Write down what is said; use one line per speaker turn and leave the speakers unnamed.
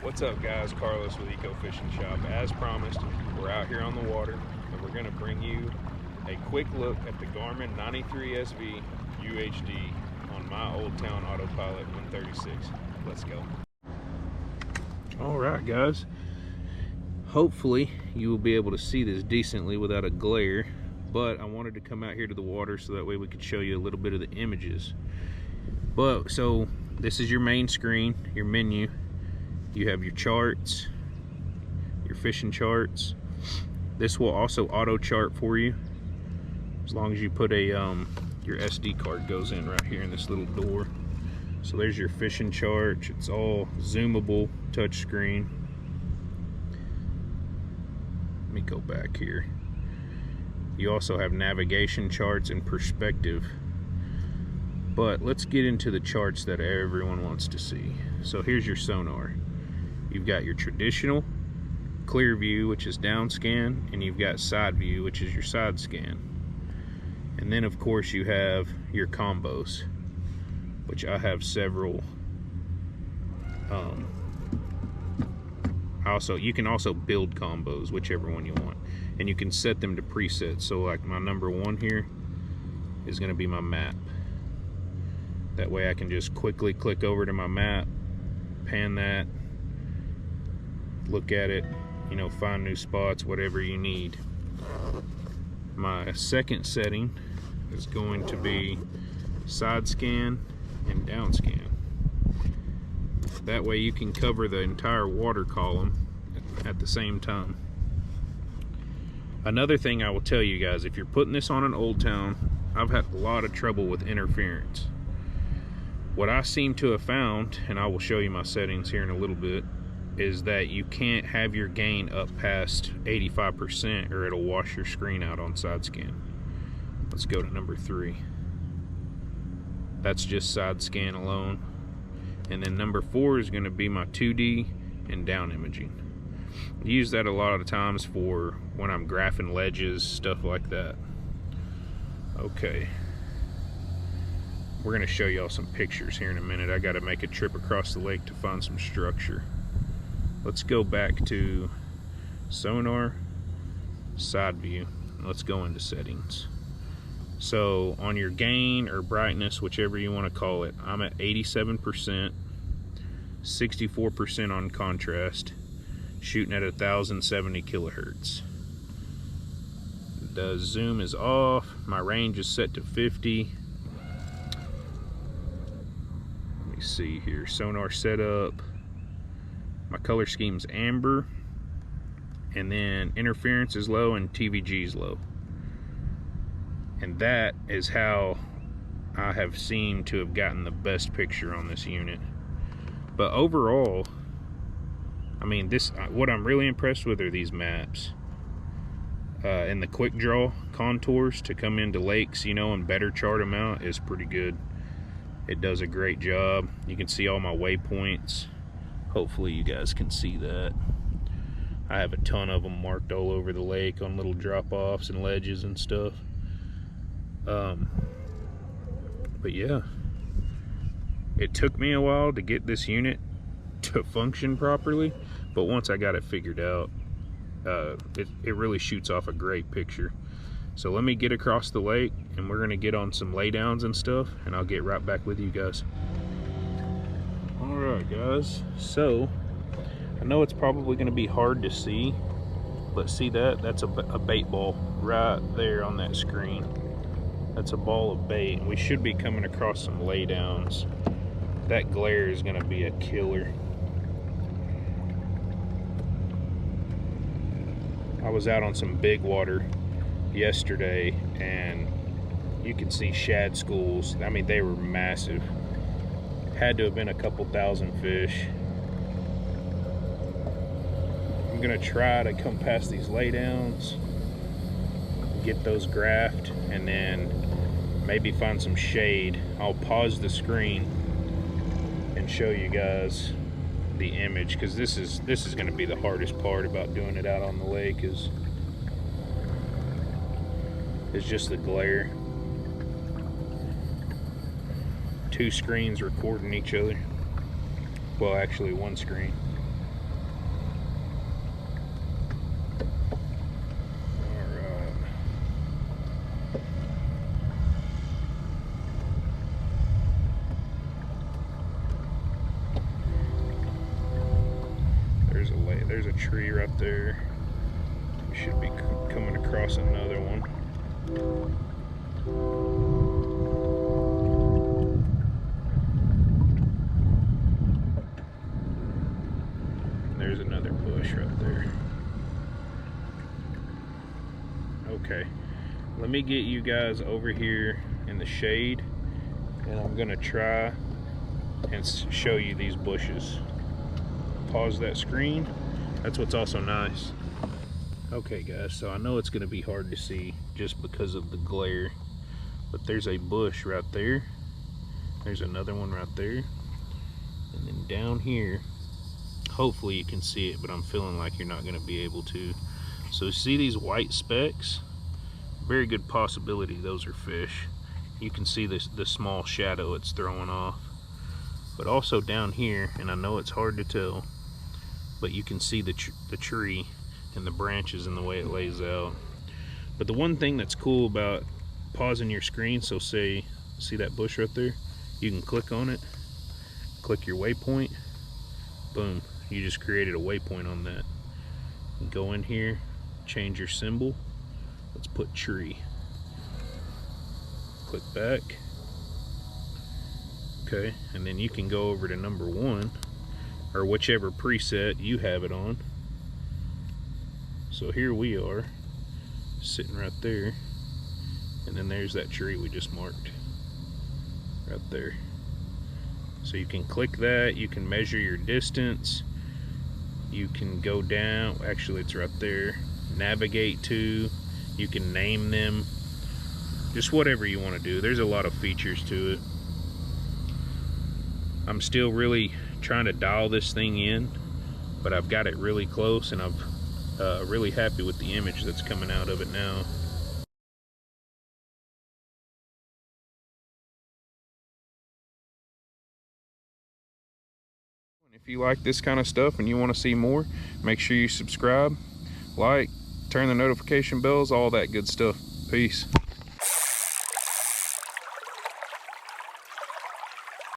What's up, guys? Carlos with Eco Fishing Shop. As promised, we're out here on the water and we're going to bring you a quick look at the Garmin 93SV UHD on my Old Town Autopilot 136. Let's go. Alright, guys, hopefully you will be able to see this decently without a glare, but I wanted to come out here to the water so that way we could show you a little bit of the images. But so this is your main screen, your menu. You have your charts, your fishing charts. This will also auto chart for you as long as you put a your SD card goes in right here in this little door. So there's your fishing chart. It's all zoomable touch screen. Let me go back here. You also have navigation charts and perspective. But let's get into the charts that everyone wants to see. So here's your sonar. You've got your traditional clear view, which is down scan, and you've got side view, which is your side scan. And then of course you have your combos, which I have several. You can also build combos, whichever one you want, and you can set them to presets. So like my number one here is going to be my map. That way I can just quickly click over to my map, pan that, look at it, you know, find new spots, whatever you need. My second setting is going to be side scan and down scan. That way you can cover the entire water column at the same time. Another thing I will tell you guys, if you're putting this on an Old Town, I've had a lot of trouble with interference. What I seem to have found, and I will show you my settings here in a little bit, is that you can't have your gain up past 85% or it'll wash your screen out on side scan. Let's go to number 3. That's just side scan alone. And then number 4 is going to be my 2D and down imaging. I use that a lot of times for when I'm graphing ledges, stuff like that. Okay. We're going to show y'all some pictures here in a minute. I got to make a trip across the lake to find some structure. Let's go back to sonar, side view. Let's go into settings. So on your gain or brightness, whichever you want to call it, I'm at 87%, 64% on contrast, shooting at 1070 kilohertz. The zoom is off. My range is set to 50. Let me see here. Sonar setup. My color scheme's amber, and then interference is low and TVG is low. And that is how I have seemed to have gotten the best picture on this unit. But overall, I mean, what I'm really impressed with are these maps. And the quick draw contours to come into lakes, you know, and better chart them out is pretty good. It does a great job. You can see all my waypoints. Hopefully you guys can see that. I have a ton of them marked all over the lake on little drop-offs and ledges and stuff. But yeah, it took me a while to get this unit to function properly, but once I got it figured out, it really shoots off a great picture. So let me get across the lake and we're gonna get on some laydowns and stuff, and I'll get right back with you guys. Alright guys, so I know it's probably going to be hard to see, but see that's a bait ball right there on that screen. That's a ball of bait, and we should be coming across some laydowns. That glare is going to be a killer. I was out on some big water yesterday and you can see shad schools. I mean, they were massive. Had to have been a couple thousand fish. I'm gonna try to come past these laydowns, get those graphed, and then maybe find some shade. I'll pause the screen and show you guys the image, because this is going to be the hardest part about doing it out on the lake is just the glare. Two screens recording each other. Well, actually one screen. there's a tree right there. We should be coming across another one. There's another bush right there. Okay, let me get you guys over here in the shade, and I'm gonna try and show you these bushes. Pause that screen. That's what's also nice. Okay guys, so I know it's gonna be hard to see just because of the glare, but there's a bush right there. There's another one right there. And then down here, hopefully you can see it, but I'm feeling like you're not gonna be able to. So see these white specks? Very good possibility those are fish. You can see the small shadow it's throwing off. But also down here, and I know it's hard to tell, but you can see the tree and the branches and the way it lays out. But the one thing that's cool about pausing your screen, so see that bush right there? You can click on it, click your waypoint, boom, you just created a waypoint on that. Go in here, change your symbol. Let's put tree. Click back. Okay, and then you can go over to number 1, or whichever preset you have it on. So here we are, sitting right there, and then there's that tree we just marked, right there. So you can click that, you can measure your distance, you can go down, actually it's right there, navigate to, you can name them, just whatever you want to do. There's a lot of features to it. I'm still really trying to dial this thing in, but I've got it really close, and I'm really happy with the image that's coming out of it now. If you like this kind of stuff and you want to see more, make sure you subscribe, like, turn the notification bells, all that good stuff. Peace.